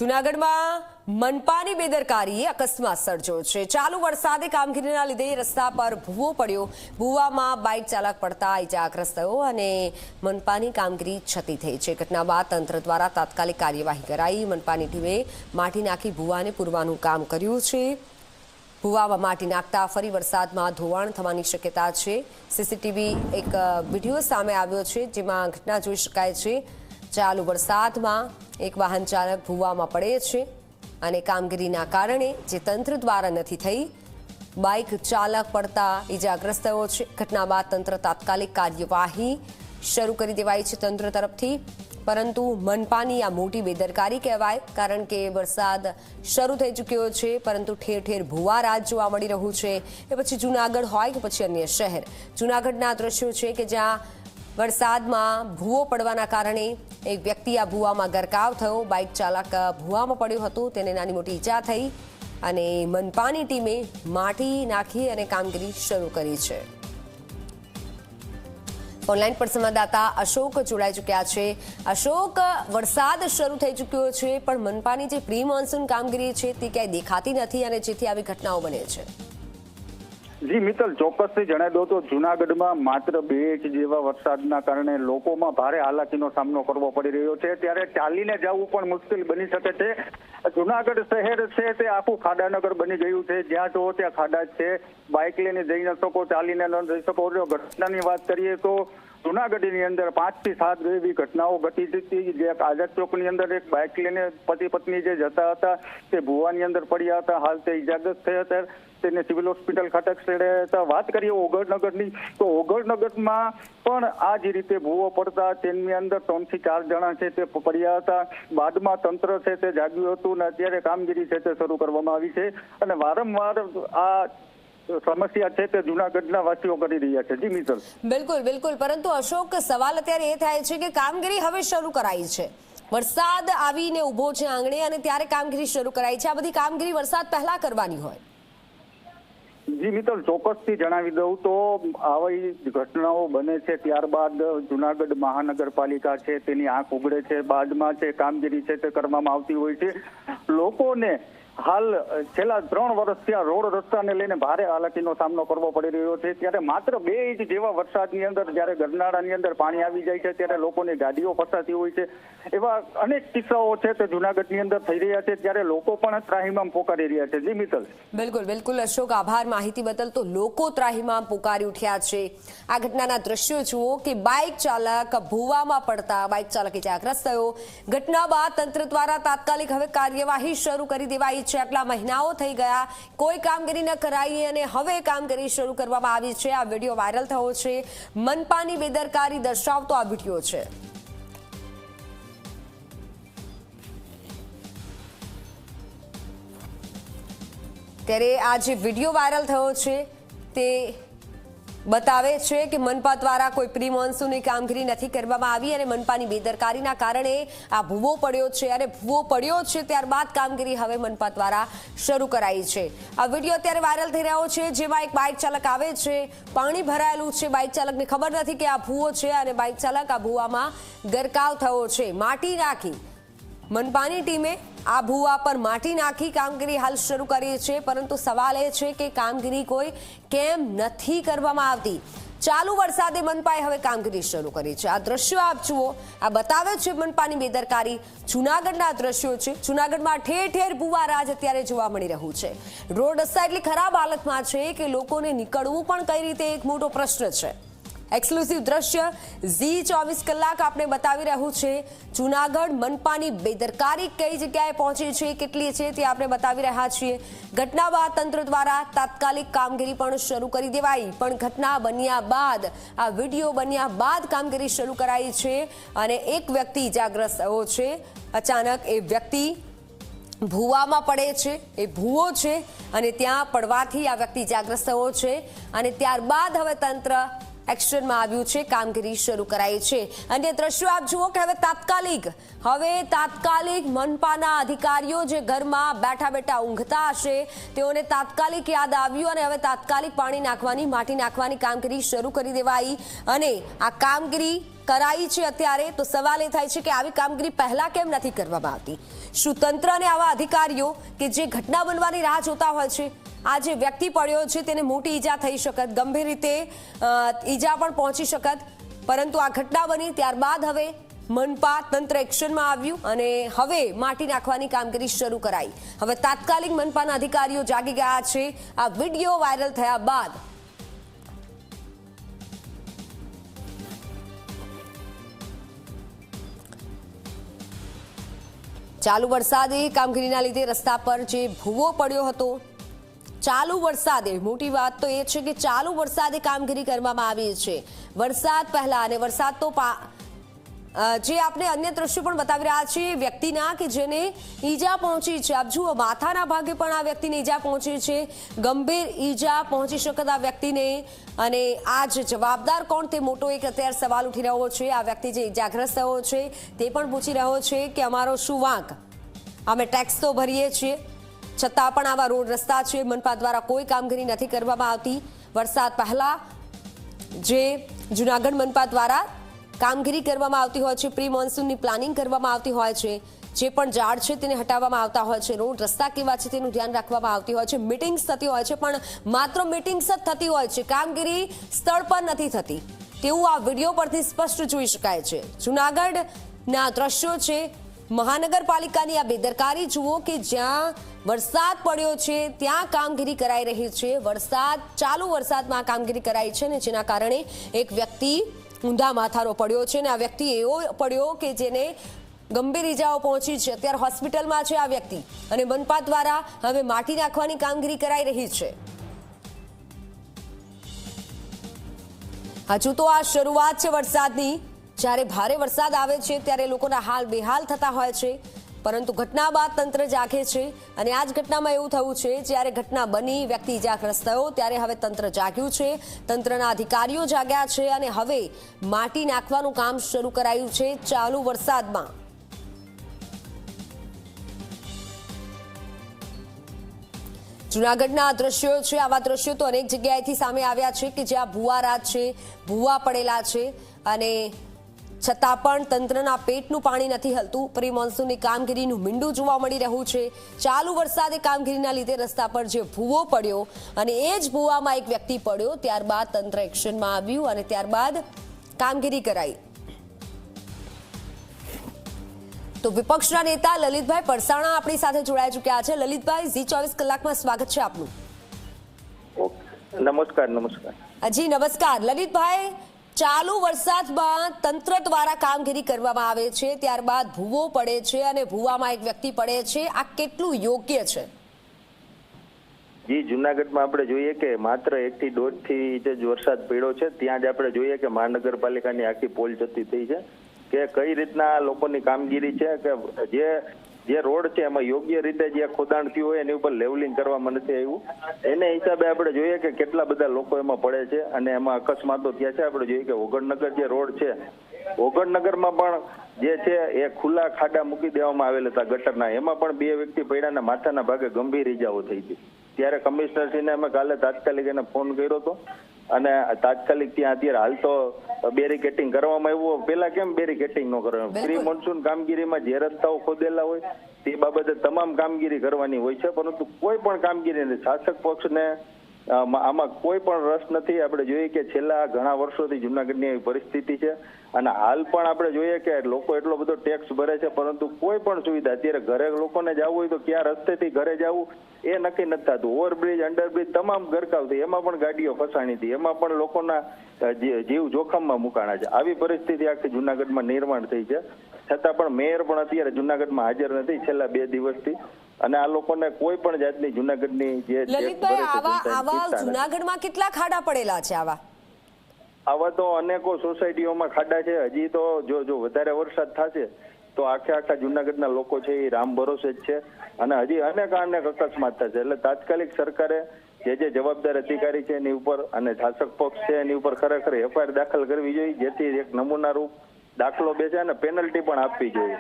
જૂનાગઢમાં મનપાની બેદરકારીએ અકસ્માત સર્જ્યો છે। ચાલુ વરસાદે કામગીરીના લીધે રસ્તા પર ભૂવો પડ્યો। ભૂવામાં બાઇક ચાલક પડતા ઇજાગ્રસ્ત થયો અને મનપાની કામગીરી છતી થઈ છે। ઘટના બાદ તંત્ર દ્વારા તાત્કાલિક કાર્યવાહી કરાઈ। મનપાની ટીમે માટી નાખી ભૂવાને પૂરવાનું કામ કર્યું છે। ભૂવામાં માટી નાખતા ફરી વરસાદમાં ધોવાણ થવાની શક્યતા છે। સીસીટીવી એક વિડીયો સામે આવ્યો છે જેમાં ઘટના જોઈ શકાય છે। ચાલુ વરસાદમાં એક વાહન ચાલક ભૂવામાં પડે છે અને કામગીરીના કારણે જે તંત્ર દ્વારા નથી થઈ બાઇક ચાલક પડતા ઇજાગ્રસ્ત થયો છે। ઘટના બાદ તંત્ર તાત્કાલિક કાર્યવાહી શરૂ કરી દેવાઈ છે તંત્ર તરફથી, પરંતુ મનપાની આ મોટી બેદરકારી કહેવાય, કારણ કે વરસાદ શરૂ થઈ ચૂક્યો છે પરંતુ ઠેર ઠેર ભૂવારાજ જોવા મળી રહ્યું છે। એ પછી જૂનાગઢ હોય કે પછી અન્ય શહેર, જૂનાગઢના દ્રશ્યો છે કે જ્યાં વરસાદમાં ભૂવો પડવાના કારણે એક વ્યક્તિ આ ભૂવામાં ગરકાવ થયો। બાઇક ચાલક ભૂવામાં પડ્યો હતો, તેને નાની મોટી ઈજા થઈ અને મનપાની ટીમે માટી નાખી અને કામગીરી શરૂ કરી છે। ઓનલાઈન પર સંવાદદાતા અશોક જોડાઈ ચૂક્યા છે। અશોક, વરસાદ શરૂ થઈ ચૂક્યો છે પણ મનપાની જે પ્રી મોન્સૂન કામગીરી છે તે ક્યાંય દેખાતી નથી અને જેથી આવી ઘટનાઓ બને છે। જી મિત્તલ, ચોક્કસથી જણાવી દો તો જૂનાગઢમાં માત્ર 2 ઇંચ જેવા વરસાદના કારણે લોકોમાં ભારે હાલાકીનો સામનો કરવો પડી રહ્યો છે। ત્યારે ચાલીને જવું પણ મુશ્કેલ બની શકે છે। જૂનાગઢ શહેર છે તે આખું ખાડાનગર બની ગયું છે। જ્યાં જુઓ ત્યાં ખાડા જ છે। બાઇક લઈને જઈ ન શકો, ચાલીને ન જઈ શકો। ઘટનાની વાત કરીએ તો જૂનાગઢની અંદર 5 થી 7 એવી ઘટનાઓ ઘટી હતી। જે આઝાદ ચોકની અંદર એક બાઇક લઈને પતિ પત્ની જે જતા હતા તે ભૂવાની અંદર પડ્યા હતા। હાલ તે ઇજાગ્રસ્ત થયા હતા, તેને સિવિલ હોસ્પિટલ ખાતે ખસેડાયા હતા। વાત કરીએ ઓગળનગરની તો ઓગળનગરમાં પણ આ જ રીતે ભૂવો પડતા તેની અંદર 3 થી 4 જણા છે તે પડ્યા હતા। બાદમાં તંત્ર છે તે જાગ્યું હતું અને અત્યારે કામગીરી છે તે શરૂ કરવામાં આવી છે અને વારંવાર આ સમસ્યા છે તે જૂનાગઢના વાસીઓ કરી રહ્યા છે। જી મિત્તલ, બિલકુલ, પરંતુ અશોક, સવાલ અત્યારે એ થાય છે કે કામગીરી હવે શરૂ કરાઈ છે, વરસાદ આવીને ઉભો છે આંગણે અને ત્યારે કામગીરી શરૂ કરાઈ છે। આ બધી કામગીરી વરસાદ પહેલા કરવાની હોય? જી મિત્તલ, ચોક્કસથી જણાવી દઉં તો આવી ઘટનાઓ બને છે ત્યારબાદ જૂનાગઢ મહાનગરપાલિકા છે તેની આંખ ઉઘડે છે। બાદમાં છે કામગીરી છે તે કરવામાં આવતી હોય છે। લોકોને હાલ છેલ્લા 3 વર્ષથી આ રોડ રસ્તાને લઈને ભારે હાલાકીનો સામનો કરવો પડી રહ્યો છે। ત્યારે માત્ર 2 ઇંચ જેવા વરસાદની અંદર જ્યારે ગરનાળાની અંદર પાણી આવી જાય છે ત્યારે લોકોની ગાડીઓ ફસાતી હોય છે। એવા અનેક કિસ્સાઓ છે તે જૂનાગઢની અંદર થઈ રહ્યા છે, ત્યારે લોકો પણ ત્રાહિમામ પોકારી રહ્યા છે। જી મિત્તલ, બિલકુલ અશોક, આભાર માહિતી બદલ। તો લોકો ત્રાહિમામ પોકારી ઉઠ્યા છે। આ ઘટનાના દ્રશ્યો જુઓ કે બાઇક ચાલક ભૂવામાં પડતા બાઇક ચાલક ઇજાગ્રસ્ત થયો। ઘટના બાદ તંત્ર દ્વારા તાત્કાલિક હવે કાર્યવાહી શરૂ કરી દેવાઈ છે। આટલા મહિનાઓ થઈ ગયા, કોઈ કામગીરી ન કરાઈ અને હવે કામગીરી શરૂ કરવામાં આવી છે। આ વિડીયો વાયરલ થયો છે, મનપાની બેદરકારી દર્શાવતો આ વિડીયો છે। ત્યારે આ જે વિડીયો વાયરલ થયો છે તે બતાવે છે કે મનપા દ્વારા કોઈ પ્રી મોન્સૂનની કામગીરી નથી કરવામાં આવી અને મનપાની બેદરકારીના કારણે આ ભૂવો પડ્યો છે અને ભૂવો પડ્યો છે ત્યારબાદ કામગીરી હવે મનપા દ્વારા શરૂ કરાઈ છે। આ વિડીયો અત્યારે વાયરલ થઈ રહ્યો છે, જેમાં એક બાઇક ચાલક આવે છે, પાણી ભરાયેલું છે, બાઇક ચાલકને ખબર નથી કે આ ભૂવો છે અને બાઇક ચાલક આ ભૂવામાં ગરકાવ થયો છે। માટી નાખી મનપાની ટીમે આ ભૂવા પર માટી નાખી કામગીરી હાલ શરૂ કરી છે, પરંતુ સવાલ એ છે કે કામગીરી કોઈ કેમ નથી કરવામાં આવતી। ચાલુ વરસાદે મનપાએ હવે કામગીરી શરૂ કરી છે। આ દ્રશ્યો આપ જુઓ, આ બતાવે છે મનપાની બેદરકારી। જૂનાગઢના દ્રશ્યો છે, જૂનાગઢમાં ઠેર ઠેર ભૂવારાજ અત્યારે જોવા મળી રહ્યું છે। રોડ રસ્તા એટલી ખરાબ હાલતમાં છે કે લોકોને નીકળવું પણ કઈ રીતે એક મોટો પ્રશ્ન છે। એક્સક્લુસિવ દ્રશ્ય ઝી 24 કલાક આપણે બતાવી રહ્યું છે। જૂનાગઢ મનપાની બેદરકારી કઈ જગ્યાએ પહોંચી છે, કેટલી છે તે આપણે બતાવી રહ્યા છીએ। ઘટના બાદ તંત્ર દ્વારા તાત્કાલિક કામગીરી પણ શરૂ કરી દેવાઈ, પણ ઘટના બન્યા બાદ આ વિડીયો બન્યા બાદ કામગીરી શરૂ કરાઈ છે અને એક વ્યક્તિ ઇજાગ્રસ્ત થયો છે। અચાનક એ વ્યક્તિ ભૂવામાં પડે છે, એ ભૂવો છે અને ત્યાં પડવાથી આ વ્યક્તિ ઇજાગ્રસ્ત થયો છે અને ત્યારબાદ હવે તંત્ર એક્શનમાં આવ્યું છે, કામગીરી શરૂ કરાઈ છે। અન્ય દ્રશ્યો આપ જુઓ કે હવે તાત્કાલિક મનપાના અધિકારીઓ જે ઘરમાં બેઠા ઊંઘતા હશે તેઓને તાત્કાલિક યાદ આવ્યું અને હવે તાત્કાલિક પાણી નાખવાની, માટી નાખવાની કામગીરી શરૂ કરી દેવાઈ અને આ કામગીરી કરાઈ છે અત્યારે, તો સવાલ એ થાય છે કે આવી કામગીરી પહેલા કેમ નથી કરવામાં આવતી? શું તંત્ર અને આવા અધિકારીઓ કે જે ઘટના બનવાની રાહ જોતા હોય છે, આ જે વ્યક્તિ પડ્યો છે તેને મોટી ઈજા થઈ શકત, ગંભીર રીતે ઈજા પણ પહોંચી શકત, પરંતુ આ ઘટના બની ત્યારબાદ હવે મનપા તંત્ર એક્શનમાં આવ્યું અને હવે માટી નાખવાની કામગીરી શરૂ કરાઈ. હવે તાત્કાલિક મનપાના અધિકારીઓ જાગી ગયા છે આ વિડીયો વાયરલ થયા બાદ. ચાલુ વરસાદે કામગીરીના લીધે રસ્તા પર જે ભૂવો પડ્યો હતો, ચાલુ વરસાદે, મોટી વાત તો એ છે કે ચાલુ વરસાદે કામગીરી કરવામાં આવી છે. વરસાદ પહેલા અને વરસાદ તો જે આપણે અન્ય દ્રશ્યો પણ બતાવી રહ્યા છીએ વ્યક્તિના કે જેને ઈજા પહોંચી છે. આપ જુઓ, માથાના ભાગે પણ આ વ્યક્તિને ઈજા પહોંચી છે, ગંભીર ઈજા પહોંચી શકત આ વ્યક્તિને. અને આ જ જવાબદાર કોણ તે મોટો એક અત્યારે સવાલ ઉઠી રહ્યો છે. આ વ્યક્તિ જે ઈજાગ્રસ્ત થયો છે તે પણ પૂછી રહ્યો છે કે અમારો શું વાંક? અમે ટેક્સ તો ભરીએ છીએ, છતાં પણ આવા રોડ રસ્તા છે, મનપા દ્વારા કોઈ કામગીરી નથી કરવામાં આવતી. વરસાદ પહેલા જે જૂનાગઢ મનપા દ્વારા કામગીરી કરવામાં આવતી હોય છે, પ્રી મોન્સૂનની પ્લાનિંગ કરવામાં આવતી હોય છે, જે પણ ઝાડ છે તેને હટાવવામાં આવતા હોય છે, રોડ રસ્તા કેવા છે તેનું ધ્યાન રાખવામાં આવતી હોય છે, મીટિંગ્સ થતી હોય છે, પણ માત્ર મીટિંગ્સ જ થતી હોય છે, કામગીરી સ્થળ પર નથી થતી તેવું આ વિડીયો પરથી સ્પષ્ટ જોઈ શકાય છે. જૂનાગઢના દ્રશ્યો છે, મહાનગરપાલિકાની આ બેદરકારી જુઓ કે જ્યાં વરસાદ પડ્યો છે ત્યાં કામગીરી કરાઈ રહી છે. ચાલુ વરસાદમાં કામગીરી કરાઈ છે ને જેના કારણે એક વ્યક્તિ ઊંધા માથાનો પડ્યો છે, ને આ વ્યક્તિ એવો પડ્યો કે જેને ગંભીર ઈજાઓ પહોંચી છે. અત્યારે હોસ્પિટલમાં છે આ વ્યક્તિ અને મનપા દ્વારા હવે માટી નાખવાની કામગીરી કરાઈ રહી છે. હજુ તો આ શરૂઆત છે વરસાદની. જ્યારે ભારે વરસાદ આવે છે ત્યારે લોકોના હાલ બેહાલ થતા હોય છે, પરંતુ ઘટના બાદ તંત્ર જાગે છે અને આ જ ઘટનામાં એવું થયું છે, જ્યારે ઘટના બની, વ્યક્તિ ઇજાગ્રસ્ત થયો ત્યારે હવે તંત્ર જાગ્યું છે, તંત્રના અધિકારીઓ જાગ્યા છે અને હવે માટી નાખવાનું કામ શરૂ કરાયું છે ચાલુ વરસાદમાં. જૂનાગઢના આ દ્રશ્યો છે, આવા દ્રશ્યો તો અનેક જગ્યાએથી સામે આવ્યા છે કે જ્યાં ભૂવા રાત છે, ભૂવા પડેલા છે અને છતાં પણ તંત્રના પેટનું પાણી નથી હલતું. પ્રી મોન્સૂનની કામગીરીનું મીંડું જોવા મળી રહ્યું છે. ચાલુ વરસાદે કામગીરીના લીધે રસ્તા પર જે ભૂવો પડ્યો અને એ જ ભૂવામાં એક વ્યક્તિ પડ્યો, ત્યારબાદ તંત્ર એક્શનમાં આવ્યું અને ત્યારબાદ કામગીરી કરાઈ. તો વિપક્ષના નેતા લલિતભાઈ પરસાણા આપણી સાથે જોડાઈ ચૂક્યા છે. લલિતભાઈ, ઝી24 કલાકમાં સ્વાગત છે આપનું. નમસ્કાર. જી નમસ્કાર. લલિતભાઈ, ચાલુ વરસાદમાં તંત્ર દ્વારા કામગીરી કરવામાં આવે છે, ત્યારબાદ ભૂવો પડે છે અને ભૂવામાં એક વ્યક્તિ પડે છે, આ કેટલું યોગ્ય છે? જી, જુનાગઢમાં આપણે જોઈએ કે માત્ર 1 થી 1.5 ઇંચ વરસાદ પડ્યો છે, ત્યાં જ આપણે જોઈએ કે મહાનગરપાલિકાની આખી પોલ જતી થઈ છે કે કઈ રીતના લોકોની કામગીરી છે કે જે રોડ છે એમાં યોગ્ય રીતે જે ખોદાણ થયું હોય એની ઉપર લેવલિંગ કરવામાં નથી આવ્યું. એને હિસાબે આપણે જોઈએ કે કેટલા બધા લોકો એમાં પડે છે અને એમાં અકસ્માતો થયા છે. આપણે જોઈએ કે ઓગણનગર જે રોડ છે, ઓગણનગરમાં પણ જે છે એ ખુલ્લા ખાડા મૂકી દેવામાં આવેલા હતા ગટરના, એમાં પણ 2 વ્યક્તિ પડ્યા અને માથાના ભાગે ગંભીર ઈજાઓ થઈ હતી. ત્યારે કમિશનરશ્રીને અમે કાલે તાત્કાલિક એને ફોન કર્યો હતો અને તાત્કાલિક ત્યાં અત્યારે હાલ તો બેરિકેટિંગ કરવામાં આવ્યું. પેલા કેમ બેરિકેટિંગ ન કરવાનું? પ્રી મોન્સૂન કામગીરીમાં જે રસ્તાઓ ખોદેલા હોય તે બાબતે તમામ કામગીરી કરવાની હોય છે, પરંતુ કોઈ પણ કામગીરી નથી. શાસક પક્ષને આમાં કોઈ પણ રસ નથી. આપણે જોઈએ કે છેલ્લા ઘણા વર્ષોથી જુનાગઢની એવી પરિસ્થિતિ છે અને હાલ પણ આપણે જોઈએ કે લોકો એટલો બધો ટેક્સ ભરે છે, પરંતુ કોઈ પણ સુવિધા અત્યારે ઘરે લોકોને જવું હોય તો ક્યાં રસ્તેથી ઘરે જવું એ નક્કી નથી થતું. ઓવરબ્રિજ, અંડરબ્રિજ તમામ ગરકાવ થઈ, એમાં પણ ગાડીઓ ફસાણી હતી, એમાં પણ લોકોના જીવ જોખમમાં મુકાણા છે. આવી પરિસ્થિતિ આખી જુનાગઢમાં નિર્માણ થઈ છે, છતાં પણ મેયર પણ અત્યારે જુનાગઢમાં હાજર નથી છેલ્લા 2 દિવસથી અને આ લોકોને કોઈ પણ જાતની જુનાગઢની જે જુનાગઢમાં કેટલા ખાડા પડેલા છે? આવા તો અનેકો સોસાયટીઓમાં ખાડા છે. હજી તો જો વધારે વરસાદ થશે તો આખા જુનાગઢના લોકો છે એ રામ ભરોસે જ છે અને હજી અનેક અકસ્માત થશે. એટલે તાત્કાલિક સરકારે જે જવાબદાર અધિકારી છે એની ઉપર અને શાસક પક્ષ છે એની ઉપર ખરેખર FIR દાખલ કરવી જોઈએ, જેથી એક નમૂના રૂપ દાખલો બેસે અને પેનલ્ટી પણ આપવી જોઈએ.